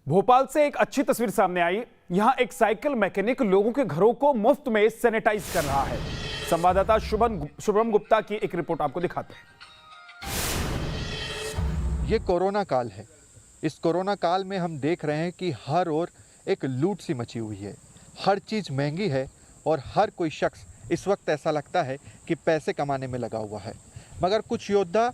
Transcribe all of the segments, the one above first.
भोपाल से एक अच्छी तस्वीर सामने आई। यहां एक साइकिल मैकेनिक लोगों के घरों को मुफ्त में सैनिटाइज कर रहा है। संवाददाता शुभम गुप्ता की एक रिपोर्ट आपको दिखाते हैं। ये कोरोना काल है। इस कोरोना काल में हम देख रहे हैं कि हर ओर एक लूट सी मची हुई है। हर चीज़ महंगी है और हर कोई शख्स इस वक्त ऐसा लगता है कि पैसे कमाने में लगा हुआ है। मगर कुछ योद्धा,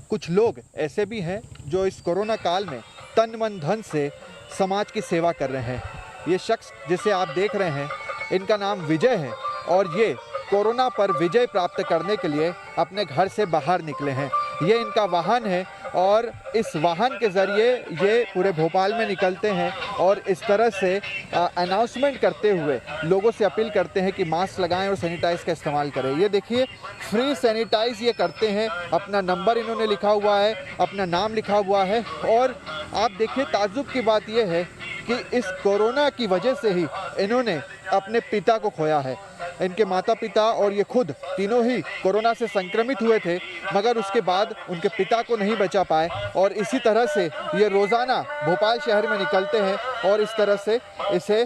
कुछ लोग ऐसे भी हैं जो इस कोरोना काल में तन मन धन से समाज की सेवा कर रहे हैं। ये शख्स जिसे आप देख रहे हैं, इनका नाम विजय है और ये कोरोना पर विजय प्राप्त करने के लिए अपने घर से बाहर निकले हैं। ये इनका वाहन है और इस वाहन के ज़रिए ये पूरे भोपाल में निकलते हैं और इस तरह से अनाउंसमेंट करते हुए लोगों से अपील करते हैं कि मास्क लगाएं और सैनिटाइज़ का इस्तेमाल करें। ये देखिए, फ्री सैनिटाइज़ ये करते हैं। अपना नंबर इन्होंने लिखा हुआ है, अपना नाम लिखा हुआ है और आप देखिए, ताज्जुब की बात यह है कि इस कोरोना की वजह से ही इन्होंने अपने पिता को खोया है। इनके माता पिता और ये खुद तीनों ही कोरोना से संक्रमित हुए थे, मगर उसके बाद उनके पिता को नहीं बचा पाए और इसी तरह से ये रोज़ाना भोपाल शहर में निकलते हैं और इस तरह से इसे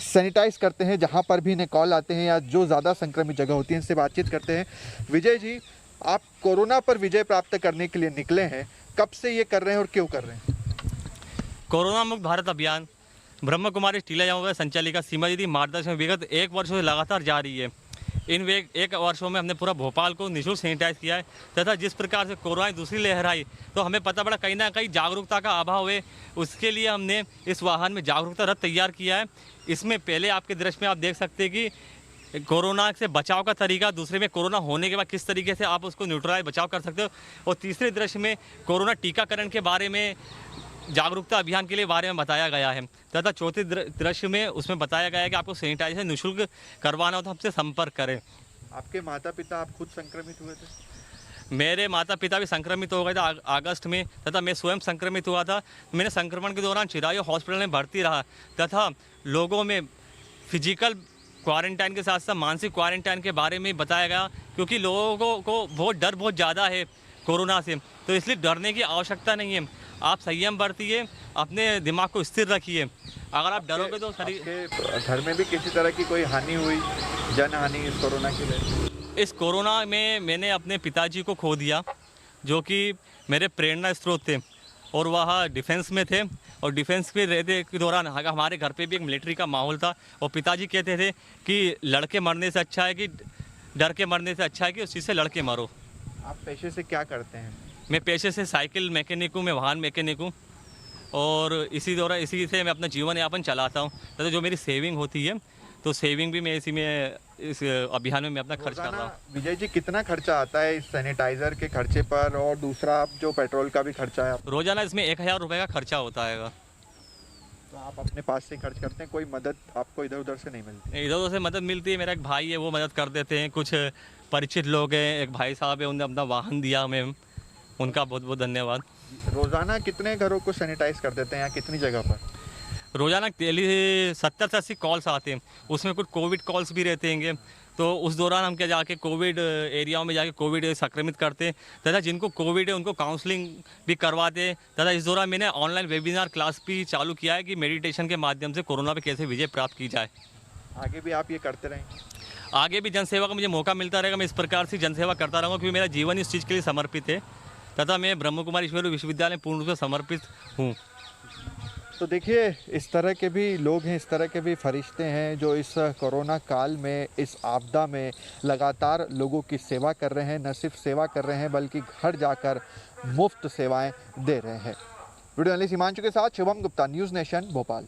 सैनिटाइज करते हैं। जहाँ पर भी इन्हें कॉल आते हैं या जो ज़्यादा संक्रमित जगह होती है, इनसे बातचीत करते हैं। विजय जी, आप कोरोना पर विजय प्राप्त करने के लिए निकले हैं, कब से ये कर रहे हैं और क्यों कर रहे हैं? कोरोना मुक्त भारत अभियान ब्रह्म कुमारी टीला संचालिका सीमा दीदी मार्गदर्शन विगत 1 वर्षों से लगातार जारी है। इन एक वर्षों में हमने पूरा भोपाल को निःशुल्क सैनिटाइज किया है तथा जिस प्रकार से कोरोना की दूसरी लहर आई तो हमें पता पड़ा कहीं ना कहीं जागरूकता का अभाव है। उसके लिए हमने इस वाहन में जागरूकता रथ तैयार किया है। इसमें पहले आपके दृश्य में आप देख सकते हैं कि कोरोना से बचाव का तरीका, दूसरे में कोरोना होने के बाद किस तरीके से आप उसको न्यूट्रलाइज बचाव कर सकते हो और तीसरे दृश्य में कोरोना टीकाकरण के बारे में जागरूकता अभियान के लिए बारे में बताया गया है तथा चौथे दृश्य में उसमें बताया गया है कि आपको सैनिटाइजर निःशुल्क करवाना हो तो हमसे संपर्क करें। आपके माता पिता, आप खुद संक्रमित हुए थे? मेरे माता पिता भी संक्रमित हो गए थे अगस्त में तथा मैं स्वयं संक्रमित हुआ था। मैंने संक्रमण के दौरान चिरायु हॉस्पिटल में भर्ती रहा तथा लोगों में फिजिकल क्वारंटाइन के साथ साथ मानसिक क्वारंटाइन के बारे में बताया गया, क्योंकि लोगों को बहुत ज़्यादा है कोरोना से, तो इसलिए डरने की आवश्यकता नहीं है। आप संयम बरतिए, अपने दिमाग को स्थिर रखिए। अगर आप डरोगे तो शरीर। घर में भी किसी तरह की कोई हानि हुई, जन हानि इस कोरोना की वजह? इस कोरोना में मैंने अपने पिताजी को खो दिया, जो कि मेरे प्रेरणा स्रोत थे और वह डिफेंस में थे और डिफेंस में रहते के दौरान हमारे घर पे भी एक मिलिट्री का माहौल था और पिताजी कहते थे कि लड़के मरने से अच्छा है कि डर के मरने से अच्छा है कि उस चीज़ से लड़के मरो। आप पेशे से क्या करते हैं? मैं पेशे से साइकिल मैकेनिक हूँ, मैं वाहन मैकेनिक हूँ और इसी से मैं अपना जीवन यापन चलाता हूँ तथा जो मेरी सेविंग होती है तो सेविंग भी मैं इस अभियान में मैं अपना खर्च कर रहा हूँ। विजय जी, कितना खर्चा आता है इस सैनिटाइजर के खर्चे पर और दूसरा जो पेट्रोल का भी खर्चा है? रोजाना इसमें 1000 रुपये का खर्चा होता है। तो आप अपने पास से खर्च करते हैं, कोई मदद आपको इधर उधर से नहीं मिलती? इधर उधर से मदद मिलती है। मेरा एक भाई है, वो मदद कर देते हैं। कुछ परिचित लोग हैं, एक भाई साहब है, उन्होंने अपना वाहन दिया हमें, उनका बहुत बहुत धन्यवाद। रोज़ाना कितने घरों को सैनिटाइज कर देते हैं या कितनी जगह पर? रोज़ाना डेली 70 से 80 कॉल्स आते हैं, उसमें कुछ कोविड कॉल्स भी रहते हैं। तो उस दौरान हम क्या जाके कोविड एरियाओं में जाके कोविड संक्रमित करते हैं तथा जिनको कोविड है उनको काउंसलिंग भी करवाते हैं तथा इस दौरान मैंने ऑनलाइन वेबिनार क्लास भी चालू किया है कि मेडिटेशन के माध्यम से कोरोना पे कैसे विजय प्राप्त की जाए। आगे भी आप ये करते रहेंगे? आगे भी जनसेवा का मुझे मौका मिलता रहेगा, मैं इस प्रकार से जनसेवा करता रहूँगा क्योंकि मेरा जीवन इस चीज़ के लिए समर्पित है तथा मैं ब्रह्म कुमारी ईश्वरीय विश्वविद्यालय पूर्ण रूप से समर्पित हूँ। तो देखिए, इस तरह के भी लोग हैं, इस तरह के भी फरिश्ते हैं जो इस कोरोना काल में, इस आपदा में लगातार लोगों की सेवा कर रहे हैं। न सिर्फ सेवा कर रहे हैं बल्कि घर जाकर मुफ्त सेवाएं दे रहे हैं। वीडियो जर्नलिस्ट हिमांशु के साथ शुभम गुप्ता, न्यूज़ नेशन, भोपाल।